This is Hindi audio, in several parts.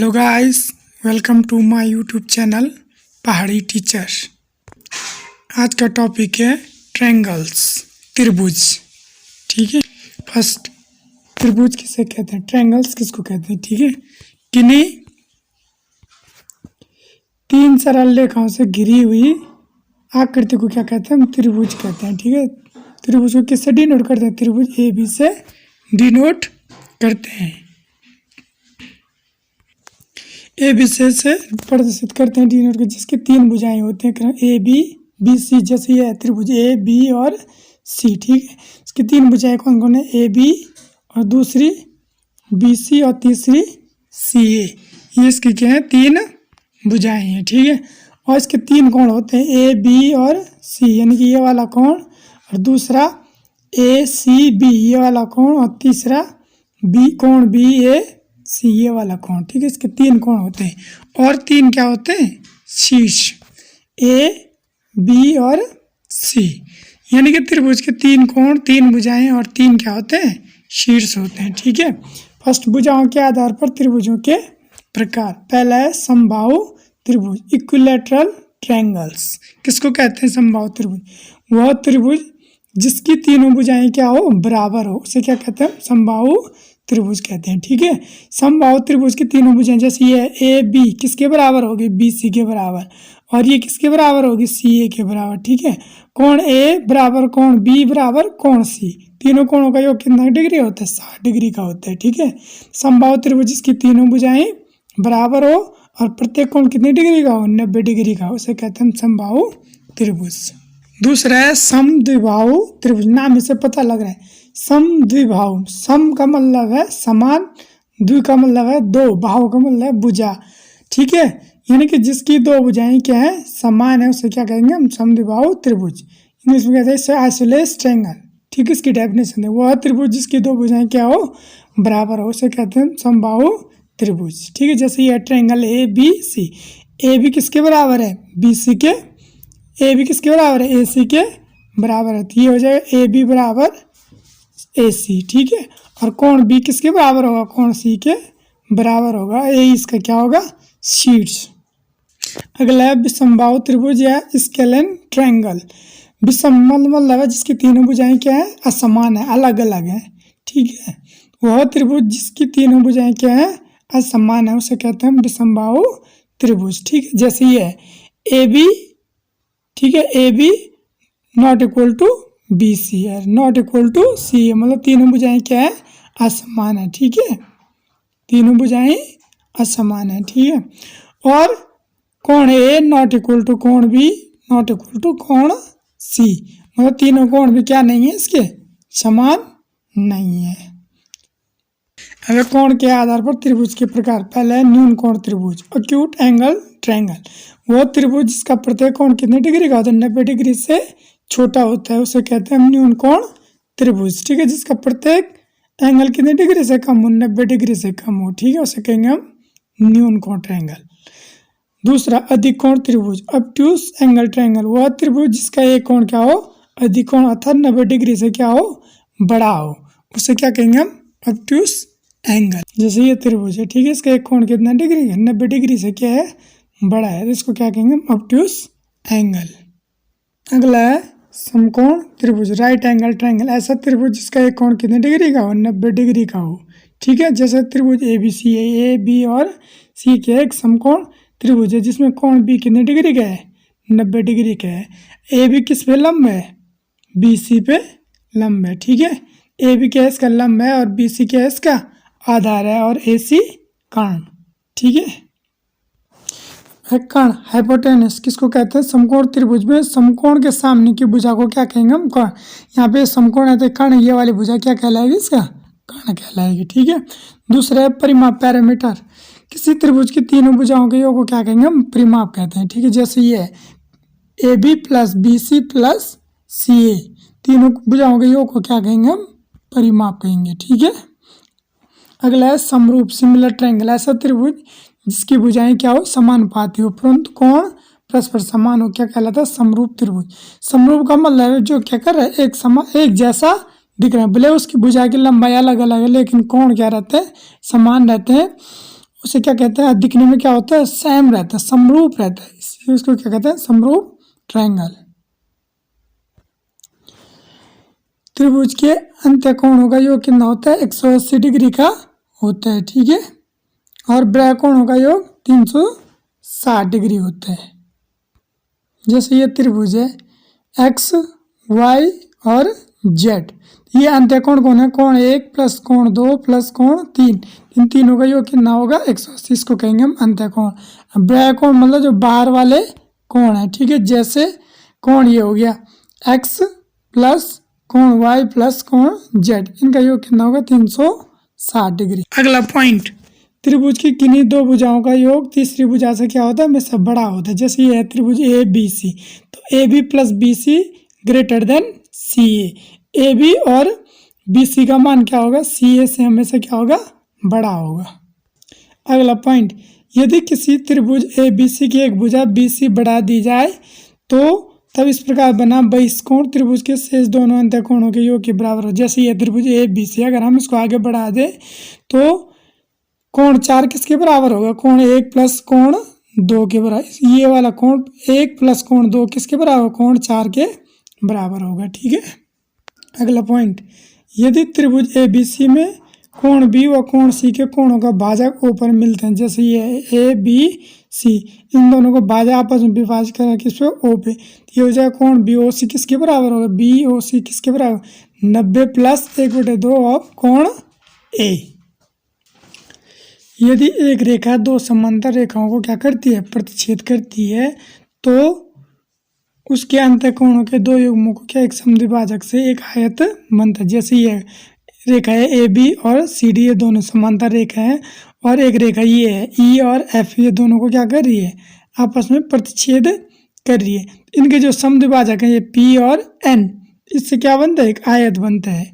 Hello guys, welcome to my YouTube channel Pahadi teacher. आज का टॉपिक है ट्रायंगल्स, त्रिभुज। ठीक है, फर्स्ट त्रिभुज किसे कहते हैं, ट्रायंगल्स किसको कहते हैं। ठीक है, किन्हीं तीन सरल रेखाओं से घिरी हुई आकृति को क्या कहते हैं, हम त्रिभुज कहते हैं। ठीक है, त्रिभुज को किससे डिनोट करते हैं, त्रिभुज ए बी से डिनोट करते हैं। ए बी से प्रदर्शित करते हैं डिनोट को, जिसकी तीन भुजाएं होते हैं ए बी बी सी। जैसे ये है त्रिभुज ए बी और सी। ठीक है, इसकी तीन भुजाएं कौन कौन है, ए बी और दूसरी बी सी और तीसरी सी ए। ये इसकी क्या है, तीन भुजाएं हैं। ठीक है, और इसके तीन कोण होते हैं ए बी और सी, यानी कि ये वाला कोण और दूसरा ए सी बी ये वाला कोण और तीसरा बी कोण बी ए सी ये वाला कोण। ठीक है, इसके तीन कोण होते हैं और तीन क्या होते हैं, शीर्ष ए बी और सी। यानी कि त्रिभुज के तीन कोण, तीन भुजाएं और तीन क्या होते हैं, शीर्ष होते हैं। ठीक है, फर्स्ट भुजाओं के आधार पर त्रिभुजों के प्रकार। पहला है समबाहु त्रिभुज, इक्विलैटरल ट्रायंगल्स। किसको कहते हैं समबाहु त्रिभुज, वह त्रिभुज जिसकी तीनों भुजाएं क्या हो, बराबर हो, उसे क्या कहते हैं, समबाहु त्रिभुज कहते हैं। ठीक है, समबाहु त्रिभुज की तीनों भुजाएं, जैसे ये ए बी किसके बराबर होगी, बी सी के बराबर, और ये किसके बराबर होगी, सी ए के बराबर। ठीक है, कोण ए बराबर कोण बी बराबर कोण सी, तीनों कोणों का योग कितना डिग्री होता है, 60 डिग्री का होता है। ठीक है, समबाहु त्रिभुज जिसकी तीनों भुजाएं बराबर हो और प्रत्येक कोण कितनी डिग्री का हो, 90 डिग्री का, उसे कहते हैं समबाहु त्रिभुज। दूसरा है समद्विबाहु त्रिभुज, नाम इसे पता लग रहा है, समद्विबाहु। सम का मतलब है समान, द्वि का मतलब है दो, बाहु का मतलब है भुजा। ठीक है, यानी कि जिसकी दो भुजाएं क्या है, समान है, उसे क्या कहेंगे हम, समद्विबाहु त्रिभुज। इंग्लिश में कहते हैं आइसोसेलेस ट्रायंगल। ठीक है, इसकी डेफिनेशन है, वह त्रिभुज जिसकी दो भुजाएं क्या हो, बराबर हो, उसे कहते हैं समबाहु त्रिभुज। ठीक है, जैसे ये triangle A B C, A B किसके बराबर है, बी सी के, ए बी किसके बराबर है, ए सी के बराबर है, तो ये हो जाएगा ए बी बराबर ए सी। ठीक है, और कोण बी किसके बराबर होगा, कोण सी के बराबर होगा, ए इसका क्या होगा, शीर्ष। अगला है विषमबाहु त्रिभुज या स्केलेन ट्रायंगल। विषम मतलब है जिसकी तीनों भुजाएं क्या है, असमान है, अलग अलग है। ठीक है, वह त्रिभुज जिसकी तीनों भुजाएं क्या है, असमान है, उसे कहते हैं विषमबाहु त्रिभुज। ठीक है, जैसे ये है ए बी, ठीक है, A B not equal to B C है, नॉट इक्वल टू सी है, मतलब तीनों भुजाएं क्या है, असमान है। ठीक है, तीनों भुजाएं असमान है। ठीक है, और कोण ए नॉट इक्वल टू कोण बी नॉट इक्वल टू कोण सी, मतलब तीनों कोण भी क्या नहीं है, इसके समान नहीं है। अगर कोण के आधार पर त्रिभुज के प्रकार। पहले है न्यून कोण त्रिभुज, एक्यूट एंगल ट्रायंगल। वो त्रिभुज जिसका प्रत्येक कोण कितने डिग्री का होता है, 90 डिग्री से छोटा होता है, उसे कहते हैं न्यून कोण त्रिभुज। ठीक है, जिसका प्रत्येक एंगल कितने डिग्री से कम हो, 90 डिग्री से कम हो। ठीक है, उसे कहेंगे हम न्यून कोण ट्रायंगल। दूसरा अधिक कोण त्रिभुज, ऑब्ट्यूस एंगल ट्रायंगल। वह त्रिभुज जिसका एक कोण क्या हो, अधिक कोण अर्थात 90 डिग्री से क्या हो, बड़ा हो, उसे क्या कहेंगे हम, ऑब्ट्यूस एंगल। जैसे ये त्रिभुज है, ठीक है, इसका एक कोण कितना डिग्री है, 90 डिग्री से क्या है, बड़ा है, तो इसको क्या कहेंगे हम, ऑब्ट्यूस एंगल। अगला है समकोण त्रिभुज, राइट एंगल ट्रायंगल। ऐसा त्रिभुज जिसका एक कोण कितने डिग्री का हो, 90 डिग्री का हो। ठीक है, जैसे त्रिभुज ए बी सी है, ए बी और सी के एक समकोण त्रिभुज है, जिसमें कोण बी कितने डिग्री का है, 90 डिग्री का है। ए बी किस पे लंब है, बी सी पे लंब है। ठीक है, ए बी क्या है, इसका लंब है, और बी सी क्या है, इसका आधार है, और ए सी कर्ण। ठीक है, कर्ण हाइपोटेनस किसको कहते हैं, समकोण त्रिभुज में समकोण के सामने की भुजा को क्या कहेंगे हम, कर्ण। यहाँ पे समकोण है तो कर्ण, ये वाली भुजा क्या कहलाएगी, इसका कर्ण कहलाएगी। ठीक है, दूसरा है परिमाप पैरामीटर। किसी त्रिभुज की तीनों भुजाओं के योग को क्या कहेंगे हम, परिमाप कहते हैं। ठीक है, जैसे ये A B plus B C plus C A, तीनों भुजाओं के योग को क्या कहेंगे हम, परिमाप कहेंगे। ठीक है, अगला है समरूप सिमिलर ट्रायंगल। ऐसा त्रिभुज जिसकी भुजाएं क्या हो, समानुपाती हो परंतु कोण परस्पर समान हो, क्या कहलाता है, समरूप त्रिभुज। समरूप का मतलब है जो क्या कर रहा है, एक जैसा दिख रहा है, भले उसकी भुजा की लंबाई अलग अलग है, लेकिन कोण क्या रहते हैं, समान रहते हैं। उसे क्या कहते हैं, दिखने में क्या होता है, सेम रहता है, समरूप रहता है, इसलिए उसको क्या कहते हैं, समरूप ट्रायंगल। त्रिभुज के अंत्य कोण होगा योग कितना होता है, 180 डिग्री का होता है, ठीक है। और बाह्य कोण होगा योग 360 डिग्री होता है। जैसे ये त्रिभुज है एक्स वाई और जेड, ये अंत्य कोण कौन है, कोण 1 प्लस कोण 2 प्लस कोण 3, इन तीनों का योग कितना होगा, 180, इसको कहेंगे हम अंत्य कोण। बाह्य कोण मतलब जो बाहर वाले कोण है, ठीक है। जैसे कोण ये हो गया एक्स प्लस कोण वाई प्लस कोण जेड, इनका योग कितना होगा, 360 डिग्री। अगला पॉइंट, त्रिभुज की किन्हीं दो भुजाओं का योग तीसरी भुजा से क्या होता है, हमेशा बड़ा होता है। जैसे ये है त्रिभुज ए बी सी, तो A B plus B C greater than C A B और बी सी का मान क्या होगा, सी ए से हमेशा क्या होगा, बड़ा होगा। अगला पॉइंट, यदि किसी त्रिभुज ए बी सी की एक भुजा बी सी बढ़ा दी जाए तो तब इस प्रकार बना बहिष्कोण त्रिभुज के शेष दोनों अंत्य कोणों के योग के बराबर हो। जैसे ये त्रिभुज ए बी सी, अगर हम इसको आगे बढ़ा दें तो कोण 4 किसके बराबर होगा, कोण 1 प्लस कोण 2 के बराबर। ये वाला कोण 1 प्लस कोण 2 किसके बराबर, कोण 4 के बराबर होगा, ठीक है। अगला पॉइंट, यदि त्रिभुज ए बी सी में कोण बी व कोण सी के कोणों का भाजक ओ पर मिलते हैं, जैसे ये ए बी सी, इन दोनों को भाजा आपस में विभाजित करें किस पे, ओ पे, ये हो जाएगा कोण बी ओ सी किसके बराबर होगा, बी ओ सी किसके बराबर, 90 प्लस 1/2 ऑफ कोण ए। यदि एक रेखा दो समांतर रेखाओं को क्या करती है, प्रतिच्छेद करती है, तो उसके अंत्य कोणों के दो युग्मों को क्या एक समद्विभाजक से एक आयत बनता है। जैसे ये रेखा है ए बी और सी डी, ये दोनों समांतर रेखा है, और एक रेखा ये है ई और एफ, ये दोनों को क्या कर रही है, आपस में प्रतिच्छेद कर रही है। इनके जो समद्विभाजक है ये पी और एन, इससे क्या बनता है, एक आयत बनता है।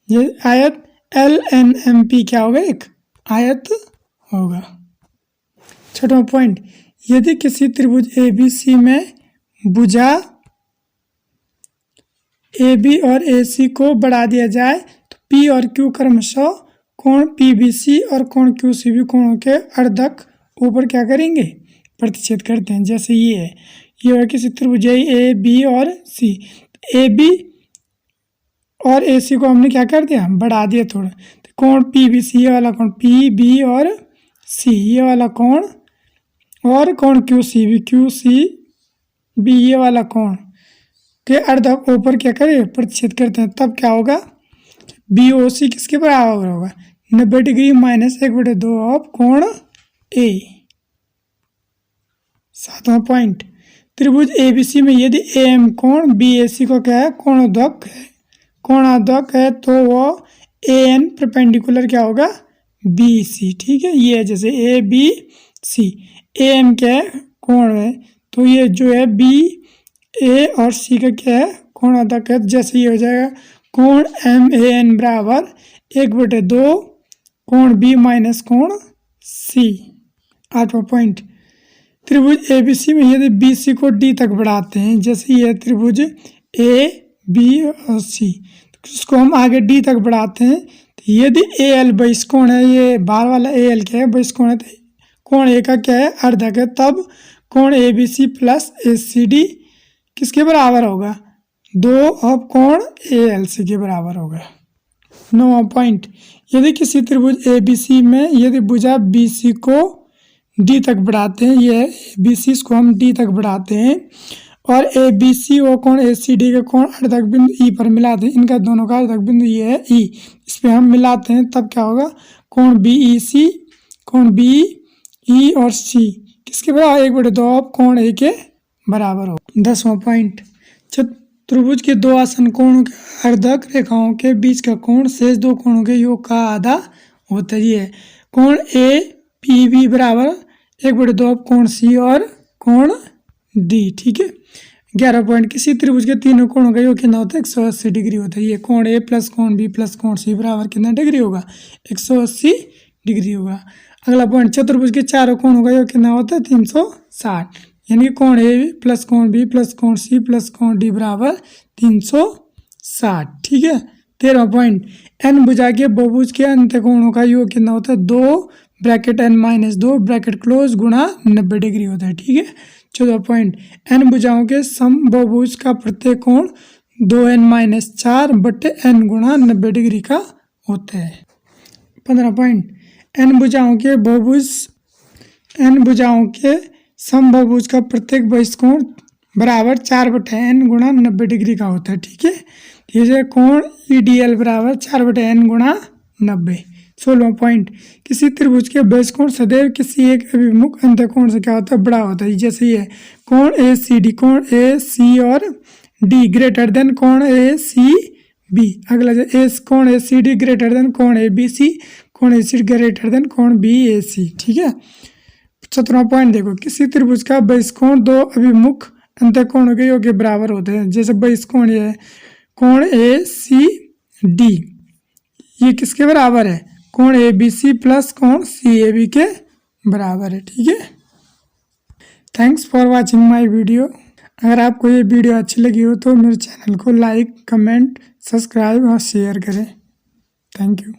ये आयत एल एन एम पी क्या होगा, एक आयत होगा। छठवां पॉइंट, यदि किसी त्रिभुज ए बी सी में भुजा ए बी और ए सी को बढ़ा दिया जाए तो पी और क्यू क्रमशः कोण पी बी सी और कोण क्यू सी बी कोणों के अर्धक ऊपर क्या करेंगे, प्रतिच्छेद करते हैं। जैसे ये है, ये है किसी त्रिभुज ए बी और सी, ए बी और ए सी को हमने क्या कर दिया, बढ़ा दिया थोड़ा, तो कोण पी बी सी, ये वाला कोण पी बी और सी, ये वाला कोण, और कोण क्यू सी बी ये वाला कोण के अर्धक ऊपर क्या करें, प्रतिच्छेद करते हैं। तब क्या होगा, बी ओ सी किसके बराबर होगा, 90 डिग्री माइनस 1/2 ऑफ कोण ए। सातवां पॉइंट, त्रिभुज ए बी सी में यदि ए एम कोण बी ए सी को क्या है, कोणाध्वक है, कोणाध्वक है, तो वो ए एन परपेंडिकुलर क्या होगा, बी सी, ठीक है। ये है जैसे ए बी सी, ए एम क्या है, कोण है, तो ये जो है बी ए और सी का क्या है, कोणाध्वक है। जैसे ये हो जाएगा कोण एम ए एन बराबर 1/2 कोण बी माइनस कोण सी। आठवां पॉइंट, त्रिभुज ए बी सी में यदि बी सी को डी तक बढ़ाते हैं, जैसे ये त्रिभुज ए बी और सी, तो इसको हम आगे डी तक बढ़ाते हैं, तो यदि ए एल बहिष्कोण है, ये बाहर वाला ए एल क्या है, बहिष्कोण है, तो कोण ए का क्या है, अर्धक है, तब कोण A B C plus A C D किसके बराबर होगा, 2 ऑफ कोण ए एल सी के बराबर होगा। 9वां पॉइंट, यदि किसी त्रिभुज ए बी सी में यदि भुजा बी सी को डी तक बढ़ाते हैं, ये बी सी को हम डी तक बढ़ाते हैं, और ए बी सी और कोण ए सी डी के कोण अर्धक बिंदु ई पर मिलाते हैं, इनका दोनों का अर्धक बिंदु ये है ई, इस पर हम मिलाते हैं, तब क्या होगा, कोण बी ई सी, कोण बी ई और सी किसके बराबर, 1/2 ऑफ कोण ए के बराबर हो। 10वां पॉइंट, चतुर्भुज के दो आसन कोणों के अर्धक रेखाओं के बीच का कोण शेष दो कोणों के योग का आधा होता है। ये कोण ए पी बी बराबर 1/2 ऑफ कोण सी और कोण डी, ठीक है। 11 पॉइंट, किसी त्रिभुज के तीनों कोणों का योग कितना होता है, 180 डिग्री होता है। ये कोण ए प्लस कोण बी प्लस कोण सी बराबर कितना डिग्री होगा, 180 डिग्री होगा। अगला पॉइंट, चतुर्भुज के चारों कोणों का योग कितना होता है, 360, यानी कोण ए प्लस कोण बी प्लस कोण सी प्लस कोण डी बराबर 360, ठीक है। 13वां पॉइंट, एन भुजा के बहुभुज के अंत्य कोणों का योग कितना होता है, 2 ब्रैकेट n-2 ब्रैकेट क्लोज गुणा 90 डिग्री होता है। ठीक है। 14 पॉइंट, n भुजाओं के समबाहुभुज का प्रत्येक कोण 2n-4 बटे n गुणा 90 डिग्री का होता है। 15 पॉइंट, n भुजाओं के समबाहुभुज का प्रत्येक बहिष्कोण बराबर 4 बटे n गुणा 90 डिग्री का होता है। ठीक है। ये कोण EDL बराबर 4 बटे n गुणा 90। 16 पॉइंट, किसी त्रिभुज के बहिष्कोण सदैव किसी एक अभिमुख अंतःकोण से क्या होता है, बड़ा होता है। जैसे ये कोण ACD, कोण AC और D ग्रेटर देन कोण ACB। अगला कोण ACD ग्रेटर देन कोण ABC, कोण ACD ग्रेटर देन कोण BAC। ठीक है। 17वां पॉइंट देखो, किसी त्रिभुज का बहिष्कोण दो अभिमुख अंतःकोणों के योग के बराबर होते हैं। जैसे बहिष्कोण ये है कोण ACD, ये किसके बराबर है, कोण ABC प्लस कोण CAB के बराबर है। ठीक है। Thanks for watching my video. अगर आपको ये वीडियो अच्छी लगी हो तो मेरे चैनल को लाइक, कमेंट, सब्सक्राइब और शेयर करें। Thank you.